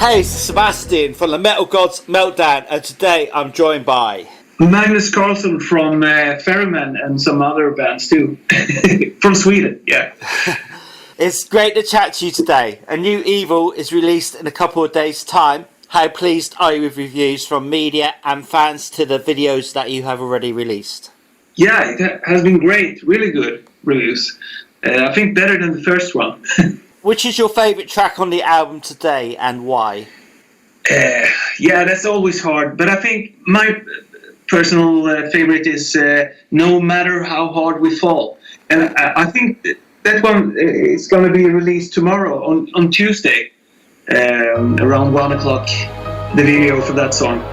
Hey, it's Sebastian from the Metal Gods Meltdown, and today I'm joined by Magnus Karlsson from Ferrymen and some other bands too. From Sweden, yeah. It's great to chat to you today. A new Evil is released in a couple of days' time. How pleased are you with reviews from media and fans to the videos that you have already released? Yeah, it has been great. Really good reviews. I think better than the first one. Which is your favourite track on the album today and why? Yeah, that's always hard. But I think my personal favorite is No Matter How Hard We Fall. And I think that one is going to be released tomorrow on Tuesday. Around 1 o'clock, the video for that song.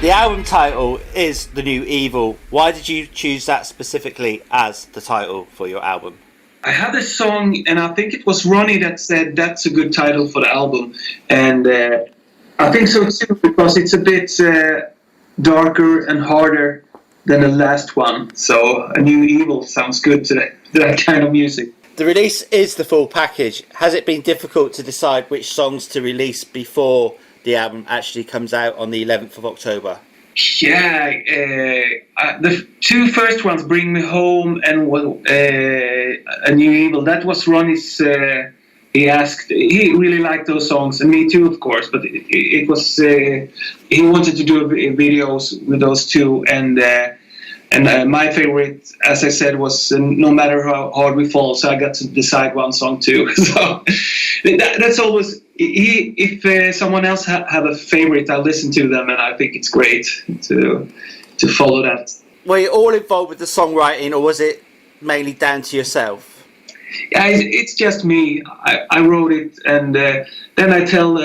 The album title is The New Evil. Why did you choose that specifically as the title for your album? I had a song, and I think it was Ronnie that said that's a good title for the album. And I think so too, because it's a bit darker and harder than the last one. So A New Evil sounds good to that kind of music. The release is the full package. Has it been difficult to decide which songs to release before the album actually comes out on the 11th of October? Yeah, the two first ones, Bring Me Home and A New Evil, that was Ronnie's. He really liked those songs, and me too, of course. But it was he wanted to do videos with those two, and my favorite, as I said, was No Matter How Hard We Fall. So I got to decide one song too. So that's always, if someone else have a favorite, I listen to them, and I think it's great to follow that. Were you all involved with the songwriting, or was it mainly down to yourself? Yeah, it's just me. I wrote it, and then I tell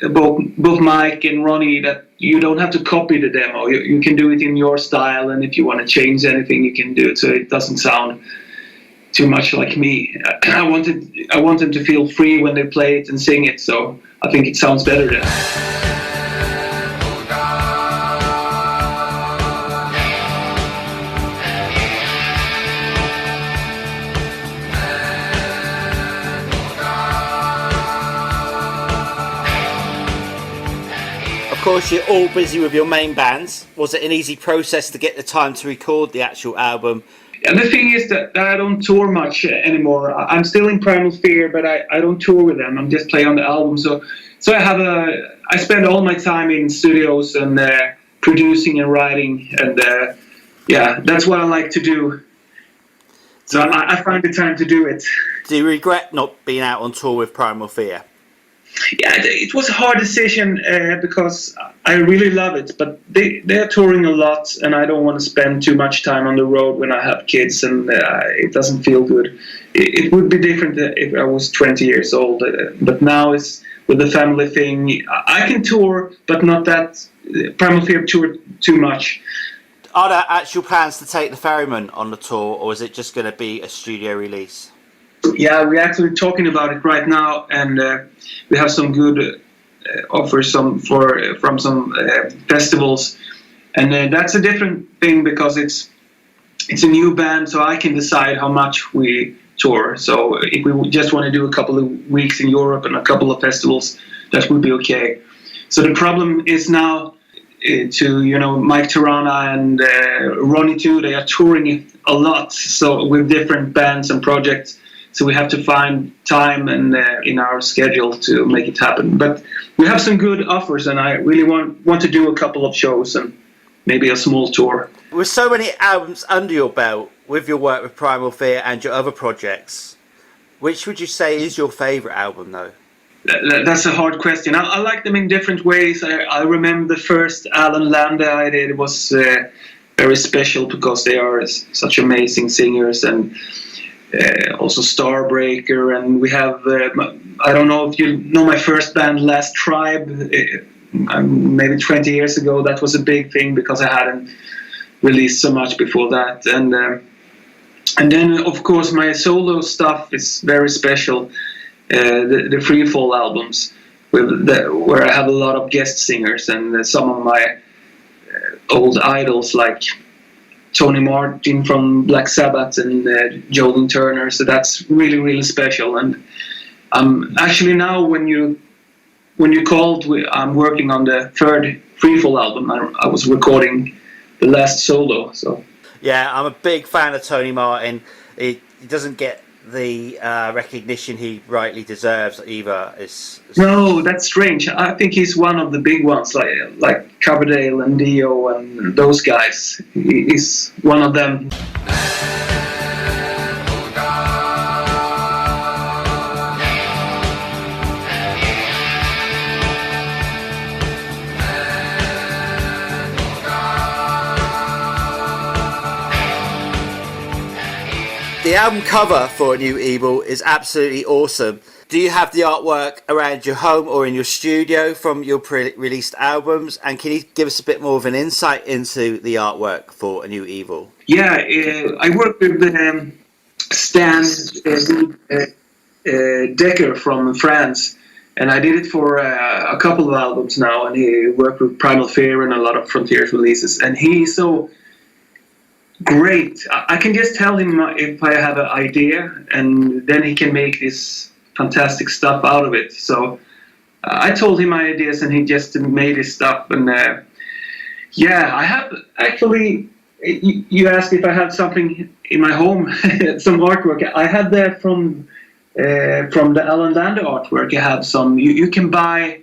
both Mike and Ronnie that you don't have to copy the demo. You can do it in your style, and if you want to change anything, you can do it so it doesn't sound too much like me. I want them to feel free when they play it and sing it, so I think it sounds better then. Of course, you're all busy with your main bands. Was it an easy process to get the time to record the actual album? And the thing is that I don't tour much anymore. I'm still in Primal Fear, but I don't tour with them. I'm just playing on the album. So I spend all my time in studios and producing and writing, and yeah, that's what I like to do. So I find the time to do it. Do you regret not being out on tour with Primal Fear? Yeah, it was a hard decision because I really love it, but they're touring a lot, and I don't want to spend too much time on the road when I have kids, and it doesn't feel good. It would be different if I was 20 years old, but now it's with the family thing. I can tour, but not that. Primal Fear tour too much. Are there actual plans to take the Ferrymen on the tour, or is it just going to be a studio release? Yeah, we're actually talking about it right now, and we have some good offers from some festivals, and that's a different thing because it's a new band, so I can decide how much we tour. So if we just want to do a couple of weeks in Europe and a couple of festivals, that would be okay. So the problem is now Mike Tirana and Ronnie too. They are touring a lot, so with different bands and projects. So we have to find time and in our schedule to make it happen. But we have some good offers, and I really want to do a couple of shows and maybe a small tour. With so many albums under your belt, with your work with Primal Fear and your other projects, which would you say is your favourite album, though? That's a hard question. I like them in different ways. I remember the first Alan Landa I did. It was very special because they are such amazing singers, and also Starbreaker, and we have I don't know if you know my first band, Last Tribe. Maybe 20 years ago, that was a big thing because I hadn't released so much before that, and then of course my solo stuff is very special. The Freefall albums, where I have a lot of guest singers, and some of my old idols like Tony Martin from Black Sabbath and Joel Turner, so that's really, really special. And actually now when you called, I'm working on the third Freefall album. I was recording the last solo. So yeah, I'm a big fan of Tony Martin. He doesn't get the recognition he rightly deserves either. No, that's strange. I think he's one of the big ones, like Coverdale and Dio and those guys. He's one of them. The album cover for A New Evil is absolutely awesome. Do you have the artwork around your home or in your studio from your pre-released albums? And can you give us a bit more of an insight into the artwork for A New Evil? Yeah, I work with Stan Decker from France, and I did it for a couple of albums now, and he worked with Primal Fear and a lot of Frontiers releases, and he's so great. I can just tell him if I have an idea, and then he can make this fantastic stuff out of it. So I told him my ideas, and he just made his stuff. And yeah, I have actually. You asked if I had something in my home, some artwork. I had that from the Alan Lander artwork. I have some. You can buy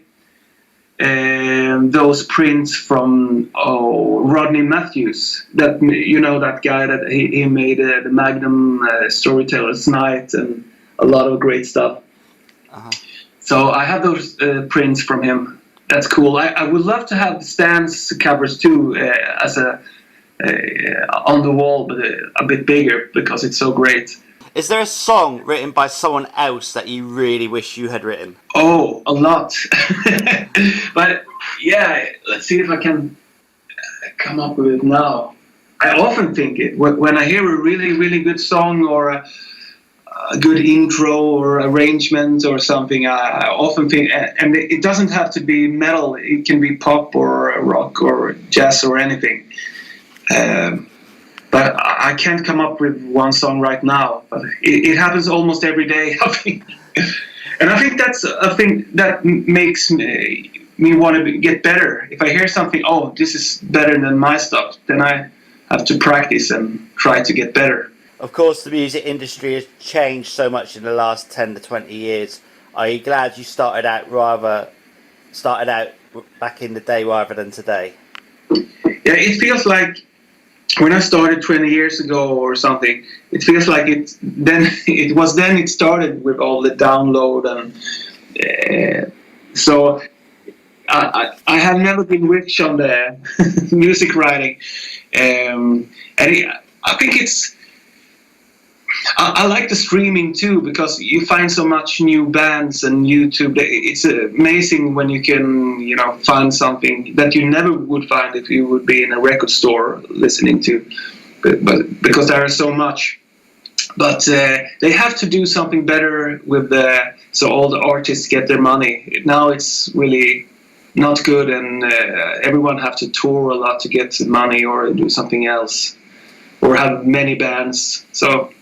those prints from Rodney Matthews. That that guy that he made the Magnum Storyteller's Night and a lot of great stuff. Uh-huh. So I have those prints from him. That's cool. I would love to have Stan's covers too as a on the wall, but a bit bigger because it's so great. Is there a song written by someone else that you really wish you had written? Oh, a lot. But yeah, let's see if I can come up with it now. I often think it when I hear a really, really good song or a good intro or arrangement or something. I often think, and it doesn't have to be metal. It can be pop or rock or jazz or anything. But I can't come up with one song right now. But it happens almost every day, I think. And I think that's a thing that makes me want to get better. If I hear something, oh, this is better than my stuff, then I have to practice and try to get better. Of course, the music industry has changed so much in the last 10 to 20 years. Are you glad you started out back in the day rather than today? Yeah, it feels like when I started 20 years ago or something, it feels like it started with all the download and so I have never been rich on the music writing, and I think I like the streaming too because you find so much new bands and YouTube. It's amazing when you can, find something that you never would find if you would be in a record store listening to. But because there is so much. But they have to do something better with so all the artists get their money. Now it's really not good, and everyone have to tour a lot to get money or do something else, or have many bands. So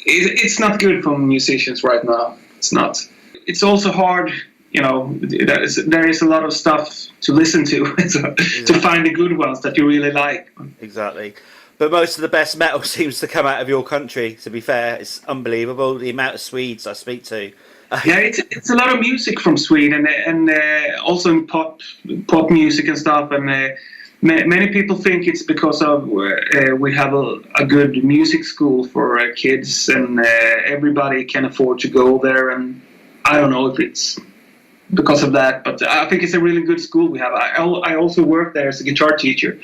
it's not good for musicians right now. It's not. It's also hard, there is a lot of stuff to listen to to find the good ones that you really like. Exactly. But most of the best metal seems to come out of your country, to be fair. It's unbelievable, the amount of Swedes I speak to. Yeah, it's a lot of music from Sweden, and also in pop music and stuff, and many people think it's because of we have a good music school for kids, and everybody can afford to go there. And I don't know if it's because of that, but I think it's a really good school we have. I also work there as a guitar teacher,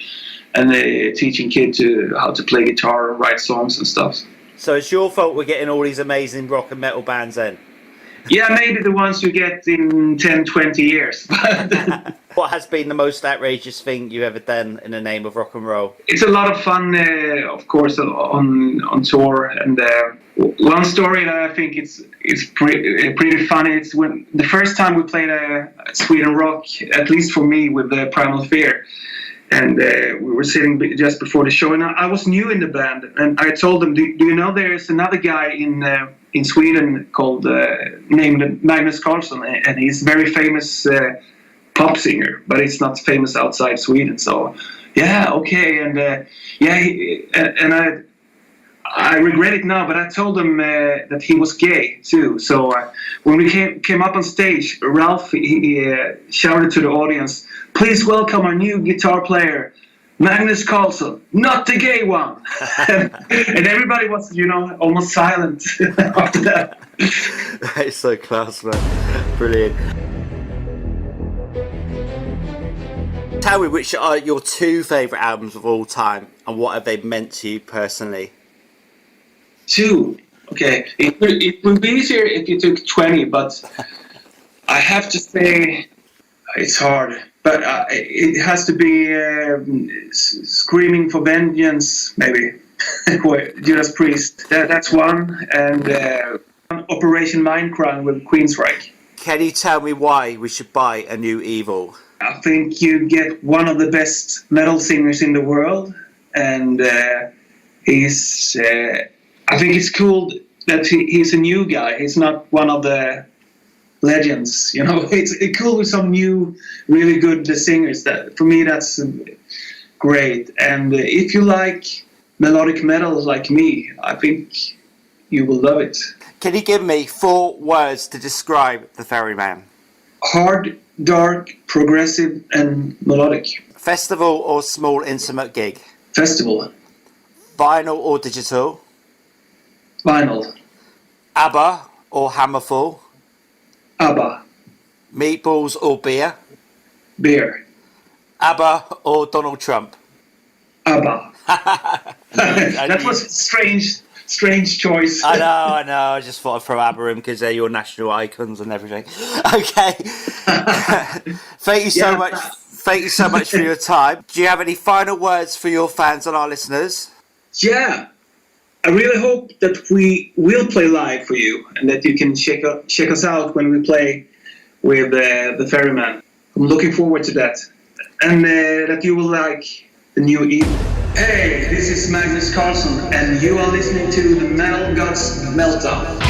and teaching kids how to play guitar and write songs and stuff. So it's your fault we're getting all these amazing rock and metal bands then? Yeah, maybe the ones you get in 10, 20 years. What has been the most outrageous thing you've ever done in the name of rock and roll? It's a lot of fun, of course, on tour. And one story that I think it's pretty funny. It's when the first time we played Sweden Rock, at least for me, with the Primal Fear. And we were sitting just before the show, and I was new in the band. And I told them, do you know there's another guy in Sweden called named Magnus Karlsson, and he's a very famous pop singer, but he's not famous outside Sweden. So yeah, okay, and I regret it now, but I told him that he was gay too. So when we came up on stage, Ralph he shouted to the audience, "Please welcome our new guitar player, Magnus Karlsson, not the gay one." And everybody was, almost silent after that. That's so class, man. Brilliant. Tell me, which are your two favourite albums of all time, and what have they meant to you personally? 2. Okay, it would be easier if you took 20, but I have to say it's hard. But it has to be Screaming for Vengeance, maybe. Judas Priest. That's one. And Operation Mindcrime with Queensryche. Can you tell me why we should buy a new Evil? I think you get one of the best metal singers in the world. And he's... I think it's cool that he's a new guy. He's not one of the legends, you know. It's cool with some new, really good singers. That for me, that's great. And if you like melodic metal like me, I think you will love it. Can you give me 4 words to describe the Ferrymen? Hard, dark, progressive, and melodic. Festival or small intimate gig? Festival. Vinyl or digital? Vinyl. ABBA or Hammerfall? ABBA. Meatballs or beer? Beer. ABBA or Donald Trump? ABBA. That was a strange choice. I know. I just thought I'd throw ABBA in because they're your national icons and everything. Okay. Thank you so much. Thank you so much for your time. Do you have any final words for your fans and our listeners? Yeah. I really hope that we will play live for you and that you can check us out when we play with the Ferrymen. I'm looking forward to that. And that you will like the new Evil. Hey, this is Magnus Karlsson and you are listening to the Metal Gods Meltdown.